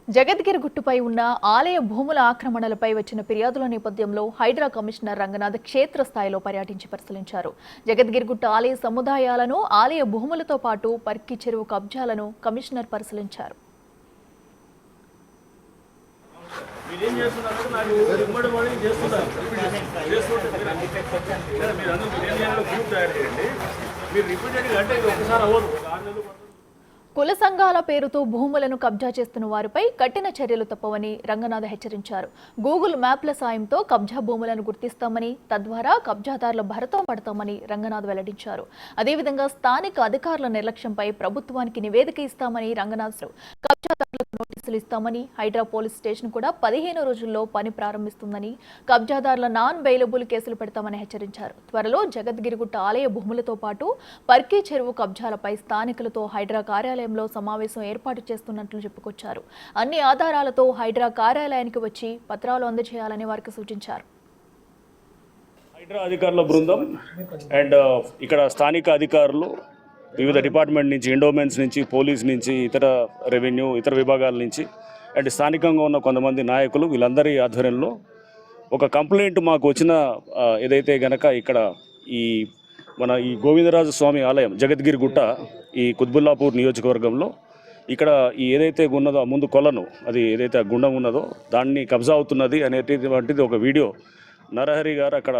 జగద్గిరి గుట్టుపై ఉన్న ఆలయ భూముల ఆక్రమణలపై వచ్చిన ఫిర్యాదుల నేపథ్యంలో హైడ్రా కమిషనర్ రంగనాథ్ క్షేత్రస్థాయిలో పర్యటించి పరిశీలించారు. జగద్గిరిగుట్ట ఆలయ సముదాయాలను, ఆలయ భూములతో పాటు పర్కి చెరువు కబ్జాలను కమిషనర్ పరిశీలించారు. కుల సంఘాల పేరుతో భూములను కబ్జా చేస్తున్న వారిపై కఠిన చర్యలు తప్పవని రంగనాథ్ హెచ్చరించారు. గూగుల్ మ్యాప్ల సాయంతో కబ్జా భూములను గుర్తిస్తామని, తద్వారా కబ్జాదారుల భరతం పడతామని రంగనాథ్ వెల్లడించారు. అదేవిధంగా స్థానిక అధికారుల నిర్లక్ష్యంపై ప్రభుత్వానికి నివేదిక ఇస్తామని రంగనాథ్ కబ్జాదారులకు నోటీసులు ఇస్తామని, హైడ్రా పోలీస్ స్టేషన్ కూడా 15 రోజుల్లో పని ప్రారంభిస్తుందని, కబ్జాదారుల నాన్ బెయిలబుల్ కేసులు పెడతామని హెచ్చరించారు. త్వరలో జగద్గిరిగుట్ట ఆలయ భూములతో పాటు పర్కి చెరువు కబ్జాలపై స్థానికులతో హైడ్రా కార్యాలయంలో సమావేశం ఏర్పాటు చేస్తున్నట్లు చెప్పుకొచ్చారు. అన్ని ఆధారాలతో హైడ్రా కార్యాలయానికి వచ్చి పత్రాలు అందజేయాలని వారికి సూచించారు. హైడ్రా అధికారుల బృందం అండ్ ఇక్కడ స్థానిక అధికారులు వివిధ డిపార్ట్మెంట్ నుంచి, ఎండోమెంట్స్ నుంచి, పోలీస్ నుంచి, ఇతర రెవెన్యూ, ఇతర విభాగాల నుంచి అండ్ స్థానికంగా ఉన్న కొంతమంది నాయకులు వీళ్ళందరి ఆధ్వర్యంలో ఒక కంప్లైంట్ మాకు వచ్చిన ఏదైతే గనక ఇక్కడ ఈ గోవిందరాజు స్వామి ఆలయం జగద్గిరిగుట్ట ఈ కుత్బుల్లాపూర్ నియోజకవర్గంలో ఇక్కడ ఏదైతే ఉన్నదో ముందు కొలను, అది ఏదైతే గుండం ఉన్నదో దాన్ని కబ్జా అవుతున్నది అనేటువంటిది ఒక వీడియో నరహరి గారు అక్కడ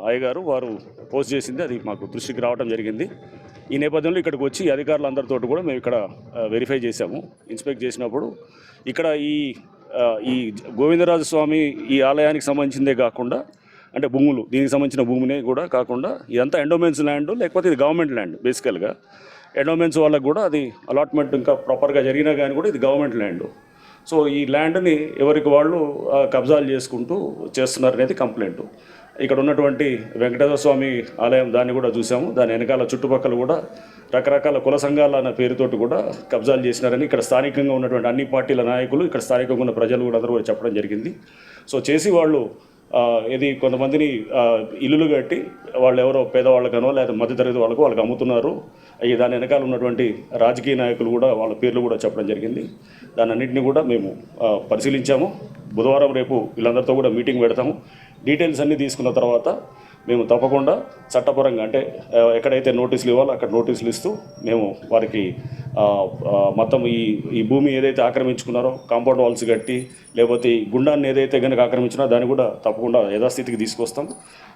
అయ్యగారు వారు పోస్ట్ చేసింది, అది మాకు దృష్టికి రావడం జరిగింది. ఈ నేపథ్యంలో ఇక్కడికి వచ్చి అధికారులందరితో కూడా మేము ఇక్కడ వెరిఫై చేశాము. ఇన్స్పెక్ట్ చేసినప్పుడు ఇక్కడ ఈ గోవిందరాజు స్వామి ఈ ఆలయానికి సంబంధించిందే కాకుండా అంటే భూములు, దీనికి సంబంధించిన భూమినే కూడా కాకుండా ఇదంతా ఎండోమెంట్స్ ల్యాండ్, లేకపోతే ఇది గవర్నమెంట్ ల్యాండ్. బేసికల్గా ఎండోమెంట్స్ వాళ్ళకు కూడా అది అలాట్మెంట్ ఇంకా ప్రాపర్గా జరిగినా కానీ కూడా ఇది గవర్నమెంట్ ల్యాండ్. సో ఈ ల్యాండ్ని ఎవరికి వాళ్ళు కబ్జాలు చేసుకుంటూ చేస్తున్నారు అనేది కంప్లైంట్. ఇక్కడ ఉన్నటువంటి వెంకటేశ్వర స్వామి ఆలయం దాన్ని కూడా చూసాము. దాని వెనకాల చుట్టుపక్కల కూడా రకరకాల కుల సంఘాల అన్న పేరుతోటి కూడా కబ్జాలు చేసినారని ఇక్కడ స్థానికంగా ఉన్నటువంటి అన్ని పార్టీల నాయకులు, ఇక్కడ స్థానికంగా ఉన్న ప్రజలు కూడా అందరూ కూడా చెప్పడం జరిగింది. సో చేసి వాళ్ళు కొంతమందిని ఇల్లులు కట్టి వాళ్ళు ఎవరో పేదవాళ్ళకనో లేదా మధ్యతరగతి వాళ్ళకి అమ్ముతున్నారు. దాని వెనకాల ఉన్నటువంటి రాజకీయ నాయకులు కూడా వాళ్ళ పేర్లు కూడా చెప్పడం జరిగింది. దాని అన్నింటినీ కూడా మేము పరిశీలించాము. బుధవారం రేపు వీళ్ళందరితో కూడా మీటింగ్ పెడతాము. డీటెయిల్స్ అన్నీ తీసుకున్న తర్వాత మేము తప్పకుండా చట్టపరంగా అంటే ఎక్కడైతే నోటీసులు ఇవ్వాలో అక్కడ నోటీసులు ఇస్తూ మేము వారికి మొత్తం ఈ భూమి ఏదైతే ఆక్రమించుకున్నారో కాంపౌండ్ వాల్స్ కట్టి, లేకపోతే ఈ గుండాన్ని ఏదైతే కనుక ఆక్రమించినా దాన్ని కూడా తప్పకుండా యథాస్థితికి తీసుకొస్తాం.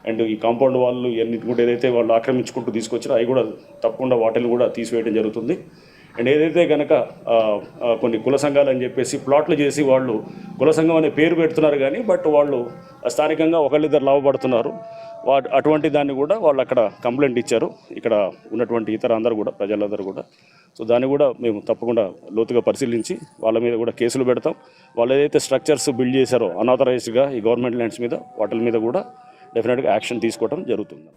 అండ్ ఈ కాంపౌండ్ వాళ్ళు ఎన్నింటి కూడా ఏదైతే వాళ్ళు ఆక్రమించుకుంటూ తీసుకొచ్చారో అవి కూడా తప్పకుండా వాటిని కూడా తీసివేయడం జరుగుతుంది. అండ్ ఏదైతే కనుక కొన్ని కుల సంఘాలు అని చెప్పేసి ప్లాట్లు చేసి వాళ్ళు కుల సంఘం అనే పేరు పెడుతున్నారు కానీ బట్ వాళ్ళు స్థానికంగా ఒకళ్ళిద్దరు లాభపడుతున్నారు. అటువంటి దాన్ని కూడా వాళ్ళు అక్కడ కంప్లైంట్ ఇచ్చారు, ఇక్కడ ఉన్నటువంటి ఇతర అందరూ కూడా, ప్రజలందరూ కూడా. సో దాన్ని కూడా మేము తప్పకుండా లోతుగా పరిశీలించి వాళ్ళ మీద కూడా కేసులు పెడతాం. వాళ్ళు ఏదైతే స్ట్రక్చర్స్ బిల్డ్ చేశారో అనాథరైజ్డ్గా ఈ గవర్నమెంట్ ల్యాండ్స్ మీద, వాటి మీద కూడా డెఫినెట్గా యాక్షన్ తీసుకోవడం జరుగుతుంది.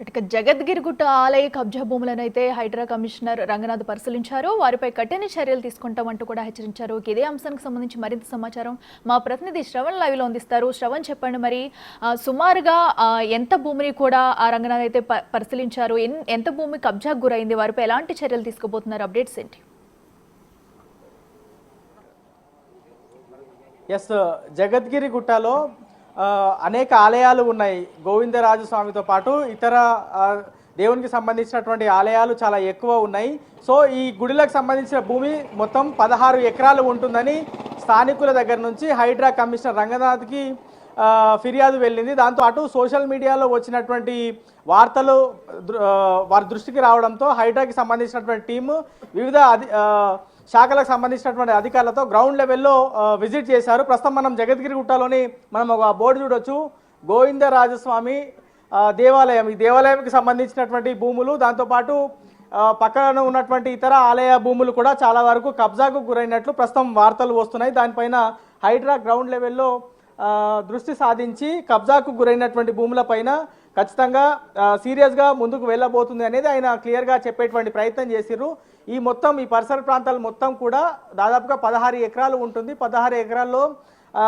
ఇక జగద్గిరిగుట్ట ఆలయ కబ్జా భూములను అయితే హైడ్రా కమిషనర్ రంగనాథ్ పరిశీలించారు. వారిపై కఠిన చర్యలు తీసుకుంటామంటూ కూడా హెచ్చరించారు. ఇదే అంశానికి సంబంధించి మరింత సమాచారం మా ప్రతినిధి శ్రవణ్ లైవ్లో అందిస్తారు. శ్రవణ్, చెప్పండి, మరి సుమారుగా ఎంత భూమిని కూడా ఆ రంగనాథ్ అయితే పరిశీలించారు? ఎంత భూమి కబ్జాకు గురైంది? వారిపై ఎలాంటి చర్యలు తీసుకోబోతున్నారు? అప్డేట్స్ ఏంటి? జగద్గిరిగుట్టలో అనేక ఆలయాలు ఉన్నాయి. గోవిందరాజు స్వామితో పాటు ఇతర దేవునికి సంబంధించినటువంటి ఆలయాలు చాలా ఎక్కువ ఉన్నాయి. సో ఈ గుడిలకు సంబంధించిన భూమి మొత్తం 16 ఎకరాలు ఉంటుందని స్థానికుల దగ్గర నుంచి హైడ్రా కమిషనర్ రంగనాథ్కి ఫిర్యాదు వెళ్ళింది. దాంతోపాటు సోషల్ మీడియాలో వచ్చినటువంటి వార్తలు వారి దృష్టికి రావడంతో హైడ్రాకి సంబంధించినటువంటి టీము వివిధ శాఖలకు సంబంధించినటువంటి అధికారులతో గ్రౌండ్ లెవెల్లో విజిట్ చేశారు. ప్రస్తుతం మనం జగద్గిరిగుట్టలోని మనం ఒక బోర్డు చూడొచ్చు, గోవిందరాజస్వామి దేవాలయం. ఈ దేవాలయంకి సంబంధించినటువంటి భూములు, దాంతోపాటు పక్కన ఉన్నటువంటి ఇతర ఆలయ భూములు కూడా చాలా వరకు కబ్జాకు గురైనట్లు ప్రస్తుతం వార్తలు వస్తున్నాయి. దానిపైన హైడ్రా గ్రౌండ్ లెవెల్లో దృష్టి సాధించి కబ్జాకు గురైనటువంటి భూములపైన ఖచ్చితంగా సీరియస్గా ముందుకు వెళ్ళబోతుంది అనేది ఆయన క్లియర్గా చెప్పేటువంటి ప్రయత్నం చేసిర్రు. ఈ పరిసర ప్రాంతాలు మొత్తం కూడా దాదాపుగా 16 ఎకరాలు ఉంటుంది. 16 ఎకరాల్లో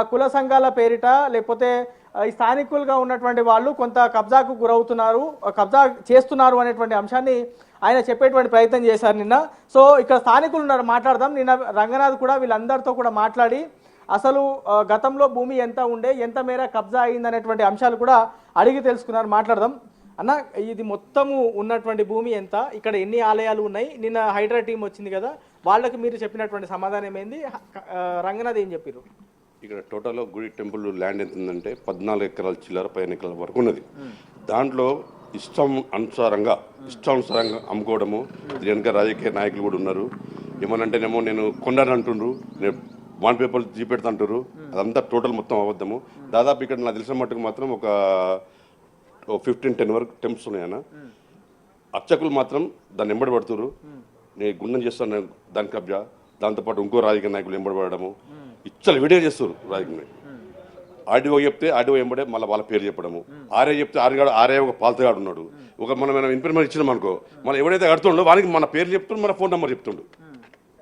కుల సంఘాల పేరిట లేకపోతే ఈ స్థానికులుగా ఉన్నటువంటి వాళ్ళు కొంత కబ్జాకు గురవుతున్నారు, కబ్జా చేస్తున్నారు అనేటువంటి అంశాన్ని ఆయన చెప్పేటువంటి ప్రయత్నం చేశారు నిన్న. సో ఇక్కడ స్థానికులు ఉన్నారు, మాట్లాడదాం. నిన్న రంగనాథ్ కూడా వీళ్ళందరితో కూడా మాట్లాడి అసలు గతంలో భూమి ఎంత ఉండే, ఎంత మేర కబ్జా అయిందనేటువంటి అంశాలు కూడా అడిగి తెలుసుకున్నారు. మాట్లాడదాం. అన్న, ఇది మొత్తము ఉన్నటువంటి భూమి ఎంత, ఇక్కడ ఎన్ని ఆలయాలు ఉన్నాయి, నిన్న హైడ్రా టీం వచ్చింది కదా, వాళ్ళకి మీరు చెప్పినటువంటి సమాధానం ఏంది, రంగనాథ్ ఏం చెప్పారు? ఇక్కడ టోటల్ గుడి టెంపుల్ ల్యాండ్ ఎంత ఉందంటే 14 ఎకరాల చిల్లర 15 ఎకరాల వరకు ఉన్నది. దాంట్లో ఇష్టానుసారంగా అమ్ముకోవడము, వెనుక రాజకీయ నాయకులు కూడా ఉన్నారు. ఏమనంటేనేమో నేను కొండని అంటుండ్రు, నేను బాండ్ పేపర్లు చూపెడతా అంటారు. అదంతా టోటల్ మొత్తం అబద్ధము. దాదాపు ఇక్కడ నాకు తెలిసిన మట్టుకు మాత్రం ఒక 15-10 వరకు టెంపుల్స్ ఉన్నాయన్న. అర్చకులు మాత్రం దాన్ని ఎంబడి పడుతున్నారు. నేను గుండం చేస్తాను దాని కబ్జా, దాంతోపాటు ఇంకో రాజకీయ నాయకులు ఎంబడబడము, ఇచ్చలు వీడియో చేస్తారు రాజకీయ. ఆర్డీఓ చెప్తే ఆర్డీఓ ఎంబడే మళ్ళీ వాళ్ళ పేరు చెప్పడము, ఆర్ఏ చెప్తే ఆర్ఏ ఒక పాలతగాడు ఉన్నాడు. ఒక మనం ఇన్ఫర్మేషన్ ఇచ్చినాం అనుకో, మనం ఎవరైతే కడుతుండో వానికి మన పేరు చెప్తుండు, మన ఫోన్ నెంబర్ చెప్తుండు.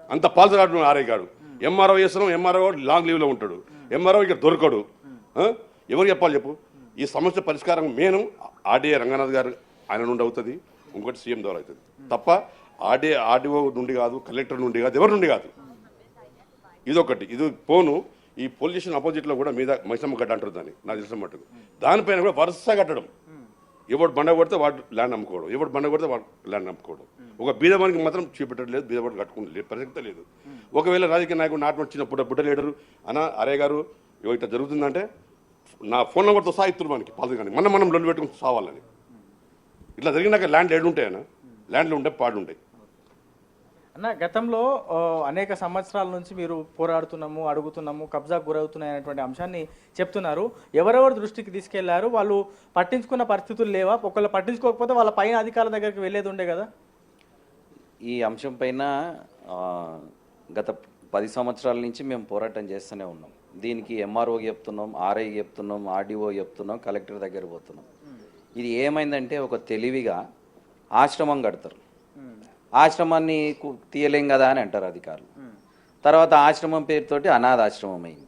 అంత పాలతగాడు ఆర్ఏ గాడు. ఎంఆర్ఓ చేస్తున్నాం, ఎంఆర్ఓ లాంగ్ లీవ్లో ఉంటాడు, ఎంఆర్ఓ ఇక్కడ దొరకడు. ఎవరు చెప్పాలి చెప్పు? ఈ సమస్య పరిష్కారం నేను ఆర్డీఏ రంగనాథ్ గారు ఆయన నుండి అవుతుంది, ఇంకోటి సీఎం ద్వారా అవుతుంది తప్ప ఆర్డీఓ నుండి కాదు, కలెక్టర్ నుండి కాదు, ఎవరి నుండి కాదు. ఇదొకటి. ఇది పోను ఈ పోలీస్ స్టేషన్ అపోజిట్లో కూడా మీద మైసమ్మ గడ్డ అంటారు దాన్ని, నాకు తెలిసిన మట్టుకు. దానిపైన కూడా వరుస కట్టడం. ఎవడు బండ కొడితే వాడు ల్యాండ్ అమ్ముకోవడం, ఎవడు బండ కొడితే వాడు ల్యాండ్ అమ్ముకోవడం. ఒక బీదవానికి మాత్రం చూపెట్టలేదు, బీదవాడు కట్టుకోలేదు, ప్రసక్తే లేదు. ఒకవేళ రాజకీయ నాయకుడు నాటు చిన్న బుడ్డ లీడరు అన్న అరే గారు ఇట్లా జరుగుతుందంటే నా ఫోన్ నెంబర్తో సాయిత్తులు మనకి పాలు కానీ మనం లొల్లు పెట్టుకుని సావాలని. ఇట్లా జరిగినాక ల్యాండ్ ఏడు ఉంటాయన్న, ల్యాండ్లు ఉంటాయి, పాడు ఉంటాయి. అన్న, గతంలో అనేక సంవత్సరాల నుంచి మీరు పోరాడుతున్నాము, అడుగుతున్నాము, కబ్జాకు గురవుతున్నాయి అనేటువంటి అంశాన్ని చెప్తున్నారు. ఎవరెవరు దృష్టికి తీసుకెళ్లారు? వాళ్ళు పట్టించుకున్న పరిస్థితులు లేవా? ఒకళ్ళు పట్టించుకోకపోతే వాళ్ళ పైన అధికారుల దగ్గరికి వెళ్ళేది ఉండే కదా. ఈ అంశం పైన గత 10 సంవత్సరాల నుంచి మేము పోరాటం చేస్తూనే ఉన్నాం. దీనికి ఎంఆర్ఓ చెప్తున్నాం, ఆర్ఐ చెప్తున్నాం, ఆర్డీఓ చెప్తున్నాం, కలెక్టర్ దగ్గర పోతున్నాం. ఇది ఏమైందంటే ఒక తెలివిగా ఆశ్రమం కడతారు, ఆశ్రమాన్ని తీయలేం కదా అని అంటారు అధికారులు. తర్వాత ఆశ్రమం పేరుతోటి అనాథాశ్రమం అయింది,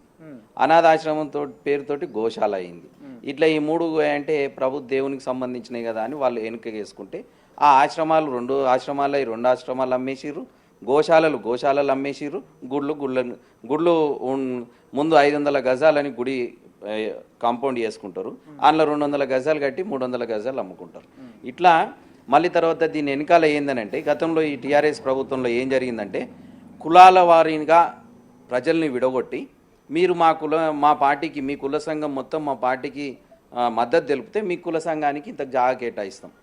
అనాథాశ్రమం పేరుతోటి గోశాల అయింది. ఇట్లా ఈ 3 అంటే ప్రభు దేవునికి సంబంధించినవి కదా అని వాళ్ళు వెనుకగేసుకుంటే ఆ ఆశ్రమాలు 2 ఆశ్రమాలు 2 ఆశ్రమాలు అమ్మేసిర్రు, గోశాలలు అమ్మేసిర్రు, గుళ్ళు ముందు 500 గజాలని గుడి కాంపౌండ్ చేసుకుంటారు, అందులో 200 గజాలు కట్టి 300 గజాలు అమ్ముకుంటారు. ఇట్లా మళ్ళీ తర్వాత దీని వెనకాల ఏందనంటే గతంలో ఈ టీఆర్ఎస్ ప్రభుత్వంలో ఏం జరిగిందంటే కులాల వారీగా ప్రజల్ని విడగొట్టి మీరు మా పార్టీకి మీ కుల సంఘం మొత్తం మా పార్టీకి మద్దతు తెలిపితే మీ కుల సంఘానికి ఇంత జాగా కేటాయిస్తాం.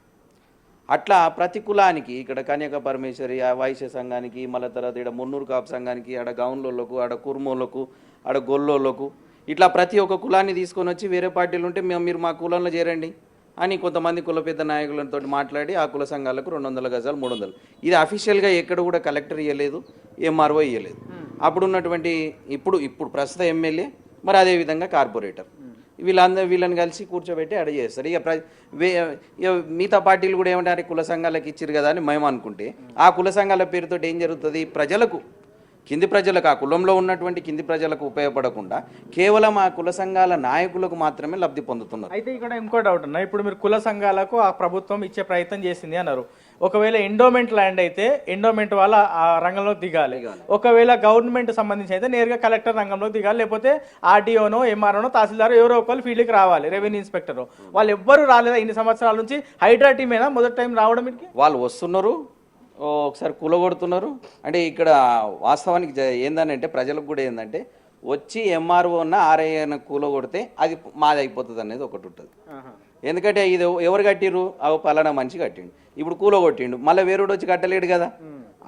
అట్లా ప్రతి కులానికి ఇక్కడ కన్యక పరమేశ్వరి వైశ్య సంఘానికి, మళ్ళీ తర్వాత ఇక్కడ మున్నూరు కాపు సంఘానికి, ఆడ గౌన్లోళ్ళకు, ఆడ కుర్మోళ్ళకు, ఆడ గొల్లోళ్ళకు, ఇట్లా ప్రతి ఒక్క కులాన్ని తీసుకొని వచ్చి వేరే పార్టీలు ఉంటే మీరు మా కులంలో చేరండి అని కొంతమంది కుల పెద్ద నాయకులతో మాట్లాడి ఆ కుల సంఘాలకు 200 గజాలు 300. ఇది అఫీషియల్గా ఎక్కడ కూడా కలెక్టర్ ఇవ్వలేదు, ఎంఆర్ఓ ఇవ్వలేదు. అప్పుడు ఉన్నటువంటి ఇప్పుడు ప్రస్తుత ఎమ్మెల్యే, మరి అదేవిధంగా కార్పొరేటర్, వీళ్ళని కలిసి కూర్చోబెట్టి అడ చేస్తారు. ఇక మిగతా పార్టీలు కూడా ఏమంటారు, కుల సంఘాలకు ఇచ్చారు కదా అని మేము అనుకుంటే ఆ కుల సంఘాల పేరుతో ఏం జరుగుతుంది, ప్రజలకు కింది ప్రజలకు, ఆ కులంలో ఉన్నటువంటి కింది ప్రజలకు ఉపయోగపడకుండా కేవలం ఆ కుల సంఘాల నాయకులకు మాత్రమే లబ్ధి పొందుతున్నారు. అయితే ఇక్కడ ఇంకో డౌట్ అన్న, ఇప్పుడు మీరు కుల సంఘాలకు ఆ ప్రభుత్వం ఇచ్చే ప్రయత్నం చేసింది అన్నారు. ఒకవేళ ఎండోమెంట్ ల్యాండ్ అయితే ఎండోమెంట్ వాళ్ళ ఆ రంగంలోకి దిగాలి, ఒకవేళ గవర్నమెంట్ సంబంధించి అయితే నేరుగా కలెక్టర్ రంగంలోకి దిగాలి, లేకపోతే ఆర్డీఓనో ఎంఆర్ఓనో తహసీల్దార్ ఎవరో ఒకరు ఫీల్డ్కి రావాలి, రెవెన్యూ ఇన్స్పెక్టర్. వాళ్ళు ఎవ్వరు రాలేదా ఇన్ని సంవత్సరాల నుంచి? హైడ్రా టీమేనా మొదటి టైం రావడం? వాళ్ళు వస్తున్నారు, ఒకసారి కూలగొడుతున్నారు. అంటే ఇక్కడ వాస్తవానికి ఏందనంటే ప్రజలకు కూడా ఏంటంటే వచ్చి ఎంఆర్ఓ ఉన్న ఆర్ఐ కూలగొడితే అది మాది అయిపోతుంది అనేది ఒకటి ఉంటుంది. ఎందుకంటే ఇది ఎవరు కట్టిరు, అవి పలానా మనిషి కట్టిండు, ఇప్పుడు కూలగొట్టిండు, మళ్ళీ వేరుడు వచ్చి కట్టలేడు కదా.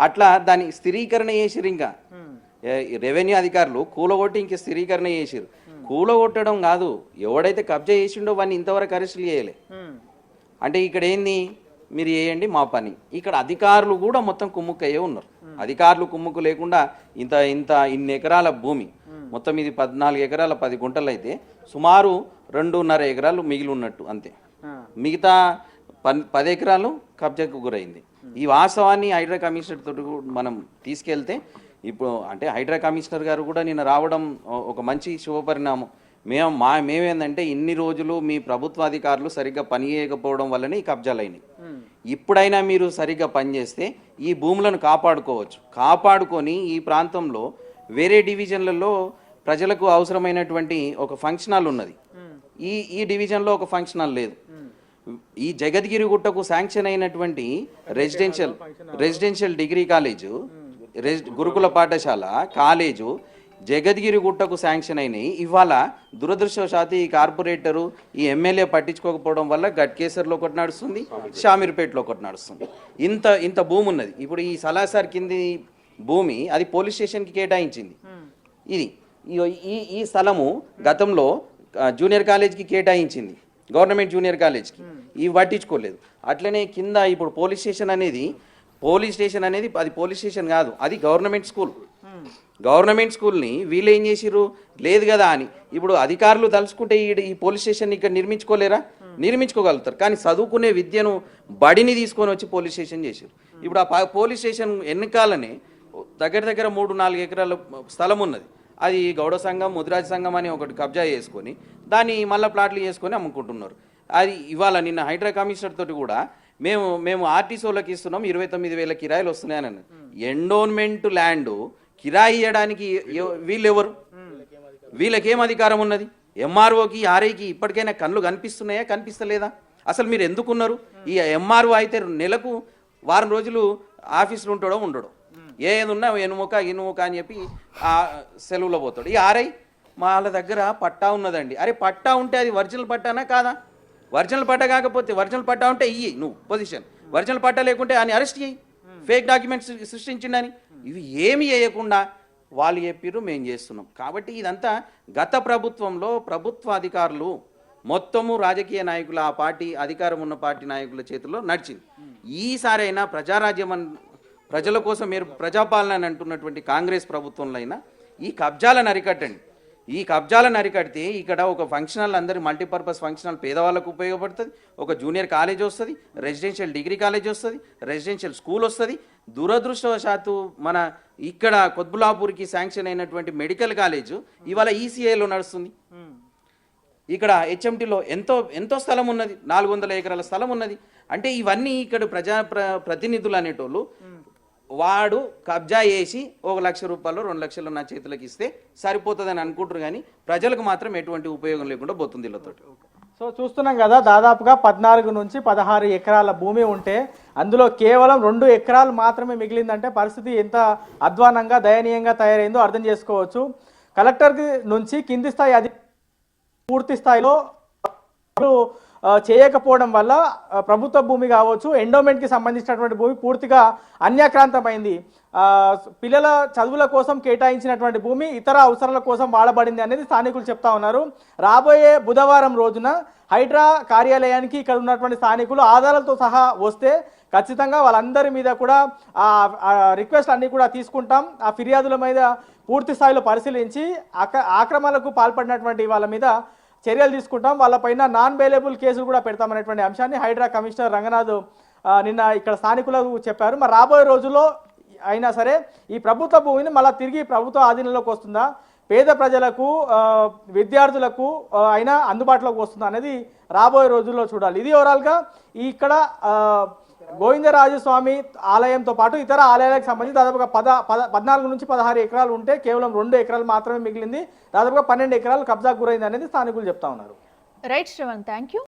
అట్లా దాని స్థిరీకరణ చేసిరు. ఇంకా రెవెన్యూ అధికారులు కూలగొట్టి ఇంక స్థిరీకరణ చేసిరు. కూలగొట్టడం కాదు, ఎవడైతే కబ్జా చేసిండో వాడిని ఇంతవరకు అరెస్టులు చేయలే. అంటే ఇక్కడ ఏంది, మీరు చేయండి మా పని. ఇక్కడ అధికారులు కూడా మొత్తం కుమ్ముక్కయ్యే ఉన్నారు. అధికారులు కుమ్ముక్కు లేకుండా ఇన్ని ఎకరాల భూమి మొత్తం ఇది 14 ఎకరాల 10 గుంటలు అయితే సుమారు 2.5 ఎకరాలు మిగిలి ఉన్నట్టు అంతే. మిగతా 10 ఎకరాలు కబ్జాకు గురైంది. ఈ వాస్తవాన్ని హైడ్రా కమిషనర్ తోటి మనం తీసుకెళ్తే ఇప్పుడు అంటే హైడ్రా కమిషనర్ గారు కూడా నిన్న రావడం ఒక మంచి శుభపరిణామం. మేమేందంటే ఇన్ని రోజులు మీ ప్రభుత్వ అధికారులు సరిగ్గా పని చేయకపోవడం వల్లనే ఈ కబ్జాలు అయినాయి. ఇప్పుడైనా మీరు సరిగ్గా పనిచేస్తే ఈ భూములను కాపాడుకొని ఈ ప్రాంతంలో వేరే డివిజన్లలో ప్రజలకు అవసరమైనటువంటి ఒక ఫంక్షన్ హాల్ ఉన్నది. ఈ డివిజన్లో ఒక ఫంక్షన్ హాల్ లేదు. ఈ జగద్గిరి గుట్టకు శాంక్షన్ అయినటువంటి రెసిడెన్షియల్ డిగ్రీ కాలేజు, గురుకుల పాఠశాల కాలేజు జగద్గిరి గుట్టకు శాంక్షన్ అయినాయి. ఇవాళ దురదృష్టవశాత్తు ఈ కార్పొరేటరు ఈ ఎమ్మెల్యే పట్టించుకోకపోవడం వల్ల గట్కేసర్లో ఒకటి నడుస్తుంది, షామీర్పేటలో ఒకటి నడుస్తుంది. ఇంత భూమి ఉన్నది. ఇప్పుడు ఈ సలాసార్ కింది భూమి అది పోలీస్ స్టేషన్కి కేటాయించింది. ఈ స్థలము గతంలో జూనియర్ కాలేజ్కి కేటాయించింది, గవర్నమెంట్ జూనియర్ కాలేజ్కి. ఇవి పట్టించుకోలేదు. అట్లనే కింద ఇప్పుడు పోలీస్ స్టేషన్ అనేది అది పోలీస్ స్టేషన్ కాదు, అది గవర్నమెంట్ స్కూల్. గవర్నమెంట్ స్కూల్ని వీళ్ళు ఏం చేసిర్రు, లేదు కదా అని ఇప్పుడు అధికారులు తలుచుకుంటే ఈ పోలీస్ స్టేషన్ ఇక్కడ నిర్మించుకోలేరా? నిర్మించుకోగలుగుతారు. కానీ చదువుకునే విద్యను బడిని తీసుకొని వచ్చి పోలీస్ స్టేషన్ చేశారు. ఇప్పుడు ఆ పోలీస్ స్టేషన్ ఎన్నికాలనే దగ్గర 3-4 ఎకరాల స్థలం ఉన్నది. అది గౌడ సంఘం, ముదిరాజ్ సంఘం అని ఒకటి కబ్జా చేసుకొని దాన్ని మళ్ళీ ప్లాట్లు చేసుకొని అమ్ముకుంటున్నారు. అది ఇవాళ నిన్న హైడ్రా కమిషనర్ తోటి కూడా మేము ఆర్టీసీలకు ఇస్తున్నాం 29,000 కిరాయిలు వస్తున్నాయని అన్నది. ఎండోన్మెంట్ ల్యాండ్ కిరాయి ఇవ్వడానికి వీళ్ళెవరు? వీళ్ళకేం అధికారం ఉన్నది? ఎంఆర్ఓకి ఆర్ఐకి ఇప్పటికైనా కళ్ళు కనిపిస్తున్నాయా, కనిపిస్తలేదా? అసలు మీరు ఎందుకున్నారు? ఈ ఎంఆర్ఓ అయితే నెలకు వారం రోజులు ఆఫీసులో ఉంటాడో ఉండడో, ఏదున్నా ఇనుముక అని చెప్పి సెలవులో పోతాడు. ఈ ఆర్ఐ వాళ్ళ దగ్గర పట్టా ఉన్నదండి. అరే పట్టా ఉంటే అది ఒరిజినల్ పట్టానా కాదా? ఒరిజినల్ పట్టా కాకపోతే ఒరిజినల్ పట్టా ఉంటే ఇయ్యి నువ్వు పొజిషన్, ఒరిజినల్ పట్టా లేకుంటే అని అరెస్ట్ చేయి, ఫేక్ డాక్యుమెంట్స్ సృష్టించిండని. ఇవి ఏమి చేయకుండా వాళ్ళు చెప్పిర్రు, మేము చేస్తున్నాం. కాబట్టి ఇదంతా గత ప్రభుత్వంలో ప్రభుత్వ అధికారులు మొత్తము రాజకీయ నాయకులు, ఆ పార్టీ అధికారం ఉన్న పార్టీ నాయకుల చేతుల్లో నడిచింది. ఈసారైనా ప్రజారాజ్యం ప్రజల కోసం మీరు ప్రజాపాలన అని అంటున్నటువంటి కాంగ్రెస్ ప్రభుత్వంలో అయినా ఈ కబ్జాలను అరికట్టండి. ఈ కబ్జాలను అరికడితే ఇక్కడ ఒక ఫంక్షన్ హాల్, అందరి మల్టీపర్పస్ ఫంక్షన్ హాల్ పేదవాళ్ళకు ఉపయోగపడుతుంది. ఒక జూనియర్ కాలేజ్ వస్తుంది, రెసిడెన్షియల్ డిగ్రీ కాలేజ్ వస్తుంది, రెసిడెన్షియల్ స్కూల్ వస్తుంది. దురదృష్టవశాత్తు మన ఇక్కడ కొత్బులాపూర్కి శాంక్షన్ అయినటువంటి మెడికల్ కాలేజు ఇవాళ ఈసీఐలో నడుస్తుంది. ఇక్కడ హెచ్ఎంటీలో ఎంతో స్థలం ఉన్నది, 400 ఎకరాల స్థలం ఉన్నది. అంటే ఇవన్నీ ఇక్కడ ప్రతినిధులు అనేటోళ్ళు వాడు కబ్జా చేసి 1 లక్ష రూపాయలు 2 లక్షలు నా చేతులకు ఇస్తే సరిపోతుందని అనుకుంటారు. కానీ ప్రజలకు మాత్రం ఎటువంటి ఉపయోగం లేకుండా పోతుంది వీళ్ళతోటి. సో చూస్తున్నాం కదా, దాదాపుగా 14 నుంచి 16 ఎకరాల భూమి ఉంటే అందులో కేవలం 2 ఎకరాలు మాత్రమే మిగిలిందంటే పరిస్థితి ఎంత అధ్వానంగా దయనీయంగా తయారైందో అర్థం చేసుకోవచ్చు. కలెక్టర్ నుంచి కింది స్థాయి పూర్తి స్థాయిలో చేయకపోవడం వల్ల ప్రభుత్వ భూమి కావచ్చు, ఎండోమెంట్కి సంబంధించినటువంటి భూమి పూర్తిగా అన్యాక్రాంతమైంది. పిల్లల చదువుల కోసం కేటాయించినటువంటి భూమి ఇతర అవసరాల కోసం వాడబడింది అనేది స్థానికులు చెప్తా ఉన్నారు. రాబోయే బుధవారం రోజున హైడ్రా కార్యాలయానికి ఇక్కడ ఉన్నటువంటి స్థానికులు ఆధారాలతో సహా వస్తే ఖచ్చితంగా వాళ్ళందరి మీద కూడా రిక్వెస్ట్ అన్నీ కూడా తీసుకుంటాం. ఆ ఫిర్యాదుల మీద పూర్తి స్థాయిలో పరిశీలించి ఆక్రమణలకు పాల్పడినటువంటి వాళ్ళ మీద చర్యలు తీసుకుంటాం. వాళ్ళపైన నాన్ బెయిలబుల్ కేసులు కూడా పెడతామనేటువంటి అంశాన్ని హైడ్రా కమిషనర్ రంగనాథ్ నిన్న ఇక్కడ స్థానికులకు చెప్పారు. మరి రాబోయే రోజుల్లో అయినా సరే ఈ ప్రభుత్వ భూమిని మళ్ళీ తిరిగి ప్రభుత్వ ఆధీనంలోకి వస్తుందా, పేద ప్రజలకు విద్యార్థులకు అయినా అందుబాటులోకి వస్తుందా అనేది రాబోయే రోజుల్లో చూడాలి. ఇది ఓవరాల్గా ఇక్కడ గోవిందరాజస్వామి ఆలయంతో పాటు ఇతర ఆలయాలకు సంబంధించి దాదాపుగా 14 నుంచి 16 ఎకరాలు ఉంటే కేవలం 2 ఎకరాలు మాత్రమే మిగిలింది. దాదాపుగా 12 ఎకరాలు కబ్జాకు గురైంది అనేది స్థానికులు చెప్తా ఉన్నారు. Right Shravan, thank you.